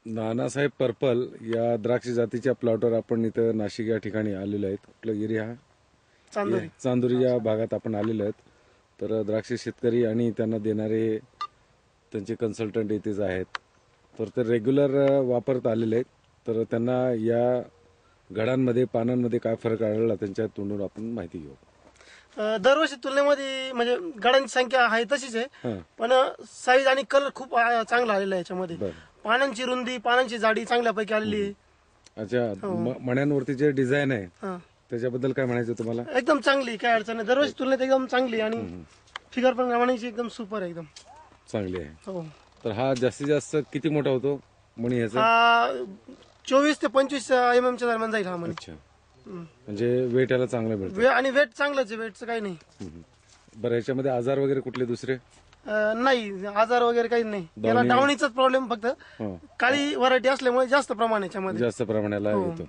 Nanasaheb purple या द्राक्ष जातीच्या प्लॉटवर आपण इथं नाशिक या ठिकाणी आलेलो आहेत. कुठला एरिया हा? चांदोरी या भागात आपण आलेलो आहेत. तर द्राक्ष शेतकरी आणि त्यांना देणारे त्यांचे कन्सल्टंट इथेच आहेत. तर ते रेग्युलर वापरत आलेले आहेत. तर त्यांना या घडांमध्ये पानांमध्ये काय फरक आढळला त्यांच्या तोंडून आपण माहिती घेऊ. दरवर्षी तुलनेमध्ये म्हणजे गडांची संख्या आहे तशीच आहे, पण साईज आणि कलर खूप चांगला आलेला आहे याच्यामध्ये. पानांची रुंदी, पानांची जाडी चांगल्यापैकी आलेली आहे. अच्छा, मण्यांवरती जे डिझाईन आहे त्याच्याबद्दल काय म्हणायचं तुम्हाला? एकदम चांगली, काय अडचण नाही. दरवर्षी तुलनेत एकदम चांगली आणि फिगर पण मणीची एकदम सुपर आहे, एकदम चांगली आहे. हो. तर हा जास्तीत जास्त किती मोठा होतो मणी ह्याचा? 24 ते 25 mm च्या दरम्यान जाईल हा मणी. अच्छा, म्हणजे वेट याला चांगलं मिळतं आणि वेट चांगलंच आहे, वेटचं काही नाही. बरं, याच्यामध्ये आजार वगैरे कुठले दुसरे? नाही, आजार वगैरे काही नाही. याला डावणीचाच प्रॉब्लेम, फक्त काळी व्हरायटी असल्यामुळे जास्त प्रमाण याच्यामध्ये जास्त प्रमाणाला येतो.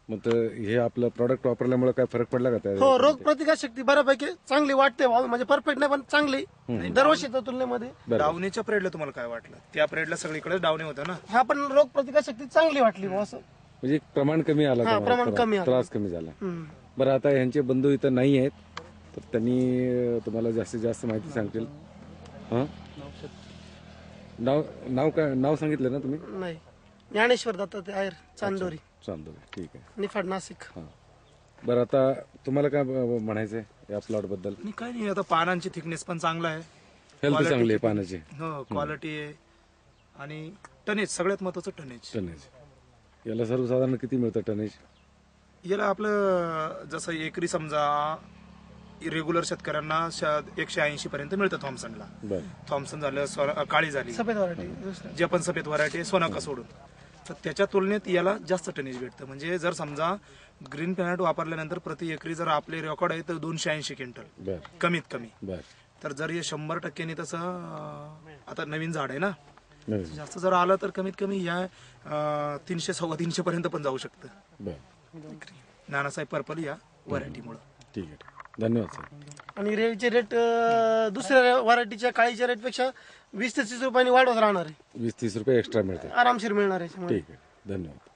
मग तर हे आपलं प्रॉडक्ट वापरल्यामुळे काय फरक पडला का त्या? हो, रोग प्रतिकार शक्ती बऱ्यापैकी चांगली वाटते, म्हणजे परफेक्ट नाही पण चांगली दरवर्षीच्या तुलनेमध्ये. डावणीच्या पिरियडला तुम्हाला काय वाटलं? त्या पिरियडला सगळीकडे डावणी होतं ना. हा, पण रोग प्रतिकार शक्ती चांगली वाटली असं, म्हणजे प्रमाण कमी आला, प्रमाण कमी आलं, त्रास कमी झाला. बरं, आता यांचे बंधू इथं नाही आहेत, तर त्यांनी तुम्हाला जास्तीत जास्त माहिती सांगतील. नाव काय, नाव सांगितलं ना तुम्ही? नाही, ज्ञानेश्वर दत्तात्रय आहेर, चांदोरी. ठीक आहे, निफाड, नाशिक. बरं, आता तुम्हाला काय म्हणायचंय या प्लॉट बद्दल? काय नाही, आता पानांची थिकनेस पण चांगला आहे, हेल्थ चांगली आहे पानाची, क्वालिटी आहे आणि टनेज, सगळ्यात महत्वाचं टनेज. याला सर्वसाधारण किती मिळतं टनेज? याला आपलं जसं एकरी समजा रेग्युलर शेतकऱ्यांना 180 पर्यंत मिळतं. थॉम्सन झालं, काळी झाली, सफेद व्हरायटी, जे पण सफेद व्हरायटी सोनाका सोडून, तर त्याच्या तुलनेत याला जास्त टनेज भेटतं. म्हणजे जर समजा ग्रीन प्लॅनेट वापरल्यानंतर प्रति एकरी जर आपले रेकॉर्ड आहे तर 280 क्विंटल कमीत कमी. तर जर हे 100% तसं आता नवीन झाड आहे ना, जास्त जर आलं तर कमीत कमी या 300-325 पर्यंत पण जाऊ शकतं नानासाहेब पर्पल या व्हरायटीमुळे. ठीक आहे, धन्यवाद सर. आणि रेटचे रेट दुसऱ्या व्हरायटीच्या काळीच्या रेट पेक्षा 20 ते 30 रुपयांनी वाढवत राहणार आहे. 20-30 रुपये एक्स्ट्रा मिळते, आरामशीर मिळणार आहे. ठीक आहे, धन्यवाद.